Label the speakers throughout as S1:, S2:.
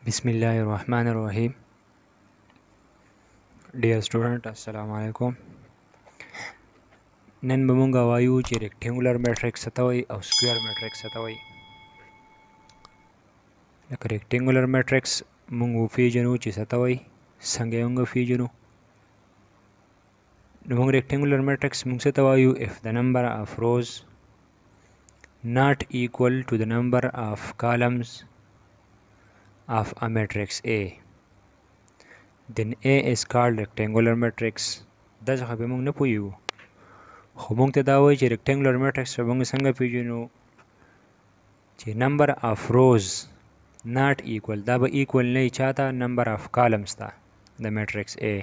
S1: बिस्मिल्लाहिर्रहमानिर्रहीम। Dear student अस्सलाम वालेकुम। नन बमुंगा वायु ची रेक्टेंगुलर मैट्रिक्स सतवई और स्क्वायर मैट्रिक्स सतवई। लक रेक्टेंगुलर मैट्रिक्स मुंगु फीजनु ची सतवई संगे उंग फीजनु। मुंग रेक्टेंगुलर मैट्रिक्स मुंग सतवायु if the number of rows not equal to the number of columns of a matrix A, then A is called rectangular matrix. دا څخه به موږ نه پوهیږو، خو موږ ته دا وایي چې rectangular matrix به موږ څنګه پیژنو چې number of rows not equal، دا به equal نه وي چاته، number of columns ته د matrix A.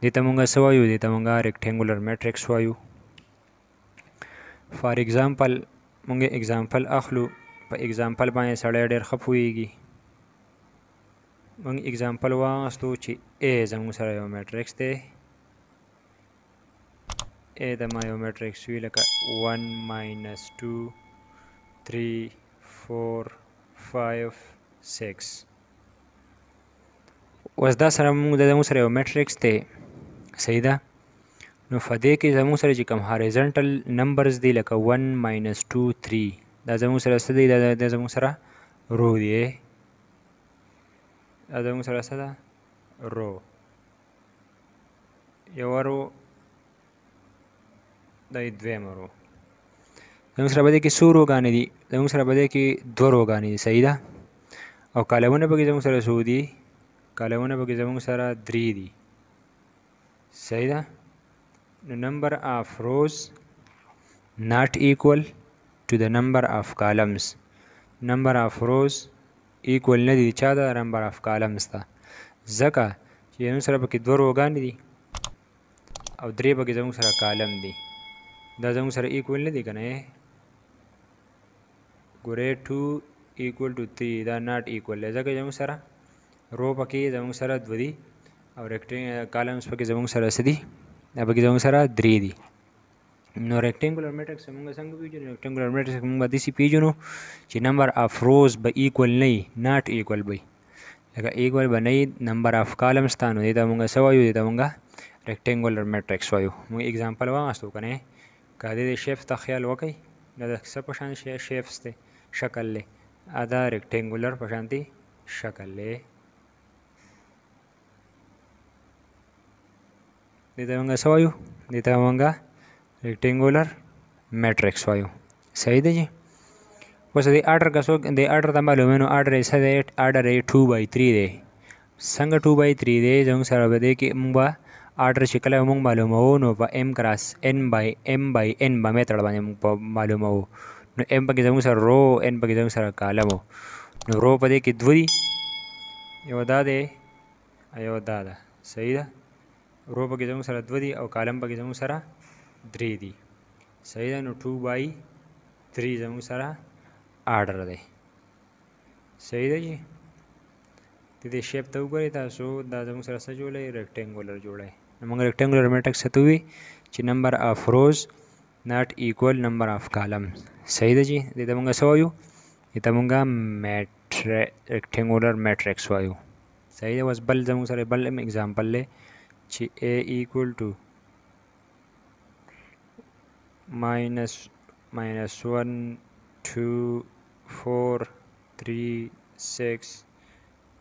S1: دې ته موږ څه وایو؟ دې ته موږ rectangular matrix وایو. فار example موږ example اخلو، په example باندې سړی ډېر ښه پوهیږي. موږ example واخیستو چې A زموږ سره یو matrix دی. A د ما یو matrix وي لکه 1 - 2 3 4 5 6. اوس دا سره زموږ سره یو matrix دی، صحیح ده؟ نو په دې کې زموږ سره چې کوم horizontal numbers دی لکه 1 - 2 3 دا زموږ سره څه دی؟ دا زموږ سره رو دی. دا زموږ سره څه ده؟ رو. یوه رو دا دویمه رو. زموږ سره په دې کې څو روګانې دي؟ زموږ سره په دې کې دوه روګانې دي، صحیح ده؟ او کالمونه پکې زموږ سره څو دي؟ کالمونه پکې زموږ سره 3 دي، صحیح ده؟ نو number of rows not equal to the number of columns. number of rows equal نه دي چا ته؟ number of columns ته. ځکه چې زموږ سره پکې دوه روګانې دي او درې پکې زموږ سره کالم دي. دا زموږ سره equal نه دي که نه؟ ګورئ 2 equal to 3 دا not equal دی، ځکه زموږ سره رو پکې زموږ سره دوه دي او کالمز پکې زموږ سره څه دي؟ دا پکې زموږ سره درې دي. نو rectangular matrix موږ څنګه پیژنو؟ rectangular matrix موږ به داسې پیژنو چې number of rows به equal نه وي، not equal به وي. لکه equal به نه وي number of columns ته، نو دې ته موږ څه وایو؟ دې ته موږ rectangular matrix وایو. موږ example واخیستو که نه؟ که د دې shapes ته خیال وکړئ، دا د څه په شان shapes دی؟ شکل دی. دا rectangular په شانتي شکل دی. دې ته موږ څه وایو؟ دې ته موږ rectangular matrix وایو، صحیح ده جی؟ اوس د order که څوک د order ته معلومه نو order یې څه دی؟ order یې 2/3 دی. څنګه 2/3 دی؟ زموږ سره به دی کې موږ به order چې کله موږ معلوموو نو په m cross n/m/n به میتړ باندې موږ په معلوموو. نو m پکې زموږ سره رو، n پکې زموږ سره کالم وو. نو رو په دې کې دوه دي، یو دا دی یو دا ده، صحیح ده؟ رو پکې زموږ سره دوه دي او کالم پکې زموږ سره درې دي، صحیح ده؟ نو 2/3 زموږ سره آرډر دی، صحیح ده جی؟ د دې شیپ ته وګورئ تاسو، دا زموږ سره څه جوړی؟ ریکټینګولر جوړی. نو موږ ریکټینګولر میټرکس څه ته وایي؟ چې نمبر آف روز ناٹ ایکول نمبر آف کالمز، صحیح ده جی؟ دې ته موږ څه وایو؟ دې ته موږ ریکټینګولر میټرکس وایو، صحیح ده؟ اوس بل زموږ سره بل اگزامپل دی چې A equal to -1 2 4 3 6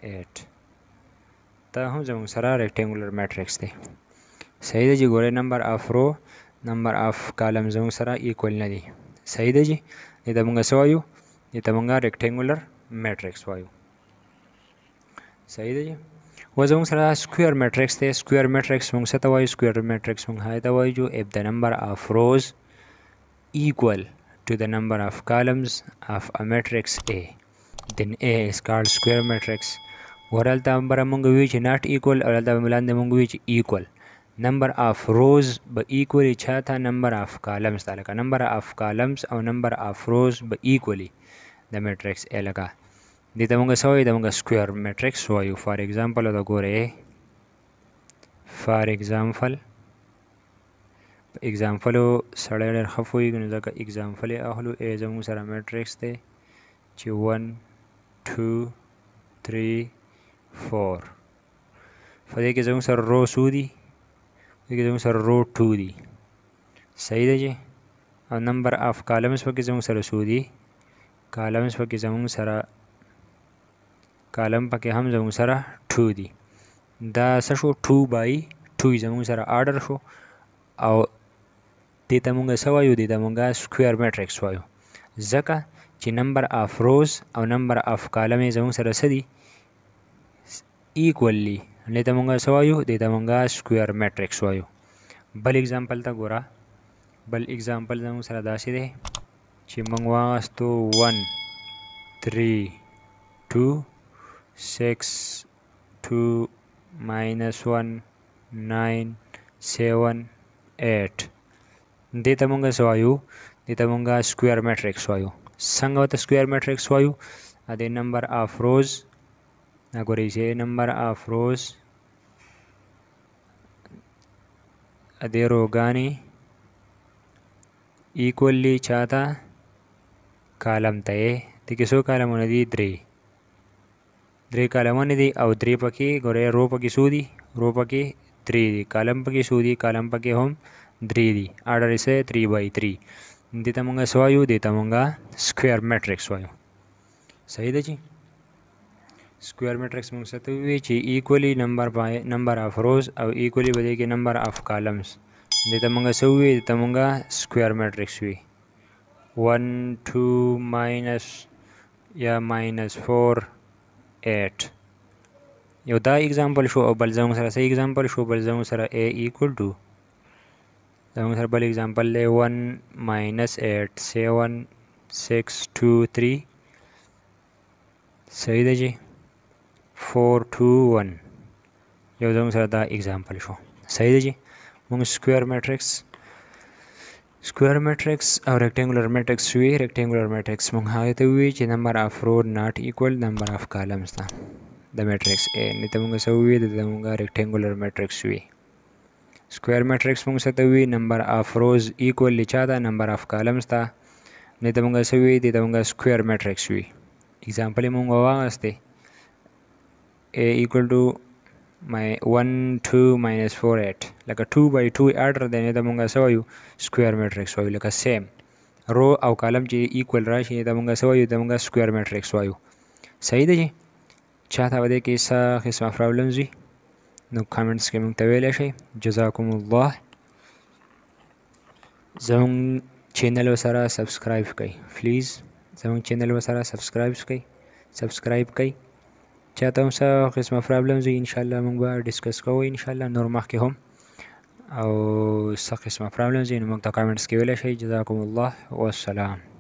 S1: 8 دا هم زموږ سره ریکټینګولر میټرکس دی، صحیح ده جی؟ ګورئ نمبر آف رو نمبر آف کالم زموږ سره ایکول نه دي، صحیح ده جی؟ دې ته موږ څه وایو؟ دې ته موږ ریکټینګولر میټرکس وایو، صحیح ده جی؟ اوس زموږ سره سکویر میټرکس دی. سکویر میټرکس موږ څه ته وایو؟ سکویر میټرکس موږ هغې ته وایو if the number of rows equal to the number of columns of a matrix A, then A is called square matrix. ورلته بره موږ وی چې not equal او دلته لاندې موږ وی چې equal. number of rows به equal چاته؟ number of columns ته. لکه number of columns او number of rows به equally د matrix A لکه دې ته موږ څه وایو؟ د موږ سکویر میټرکس وایو. فار ایگزامپل دا ګورئ، فار ایگزامپل په ایگزامپلو سړی ډېر ښه پوهېږي، نو ځکه ایگزامپل یې اخلو. A زموږ سره میټرکس دی چې 1 2 3 4 فدې کې زموږ سره رو څو دي دې کې زموږ سره رو 2 دي صحیح ده جی او نمبر آف کالمز پکې زموږ سره څو دي کالمز پکې زموږ سره کالم پکې هم زموږ سره 2 دي دا څه شو 2 by 2 زموږ سره آرډر شو او دې ته مونږ څه وایو دې ته مونږ سکویر میټرکس وایو ځکه چې نمبر آف روز او نمبر آف کالم یې زموږ سره څه دي ایکولی دې ته مونږ څه وایو دې ته مونږ سکویر میټرکس وایو بل اگزامپل ته ګوره بل اگزامپل زموږ سره داسې دی چې مونږ واغستو 1 3 2 6 2 minus 1 9 7 8 دې ته مونږ څه وایو دې ته مونږ سکویر میټرکس وایو څنګه ورته سکویر میټرکس وایو د نمبر آف روز ګورئ چې نمبر آف روز د روګانې ایکولی چاته کالم ته یې دې کې څو کالمونه دي درې کالمونه دي او درې پکې ګورئ رو پکې څو دي رو پکې 3 دي کالم پکې څو دي کالم پکې هم 3 دي آرډر یې 3 by 3 دې ته مونږ څه وایو دې ته مونږ سکویر میټرکس وایو صحیح ده چې سکویر میټرکس مونږ څه ته وایي چې ایکولی نمبر آف روز او ایکولی به دې کې نمبر آف کالمز دې ته مونږ څه وایي دې ته مونږ سکویر میټرکس وایي 1 2 minus یا -4 8 یو دا اگزامپل شو او بل زموږ سره څه اگزامپل شو بل زموږ سره a equal to زموږ سره بل اگزامپل دی 1 -8 7 6 2 3 صحیح ده جی 4 2 1 یو زموږ سره دا اگزامپل شو صحیح ده جی موږ سکویر میټرکس او ریکټنګولر میټرکس وی ریکټنګولر میټرکس موږ هغه ته وی چې نمبر اف رو ناٹ ایکوال نمبر اف کالمز ده د میټرکس ا نه ته موږ سو وی د موږ ریکټنګولر میټرکس وی سکویر میټرکس موږ ته وی نمبر اف روز ایکوال لچا ده نمبر اف کالمز ده نه ته موږ سو وی د موږ سکویر میټرکس وی اگزامپل موږ واغسته a equal to 1 2 -4 8 لکه 2 by 2 آرډر دی نه ته موږ څه وایو سکویر میټرکس وایو لکه سیم رو او کالم چې ایکوال راشي ته موږ څه وایو ته موږ سکویر میټرکس وایو صحیح دی چاته ودې کې څه قسمه پرابلمز وي نو کامنټس کې موږ ته ویلی شئ جزاکم الله زموږ چینل سره سبسکرایب کړئ پلیز زموږ چینل سره سبسکرایب کړئ چاته هم څه قسمه پرابلمز وي انشاءالله موږ به ډسکس کوو انشاءالله نور مخکې هم او څه قسمه پرابلمز وي نو موږ ته کامنټس کې ویلی شئ جزاکم الله والسلام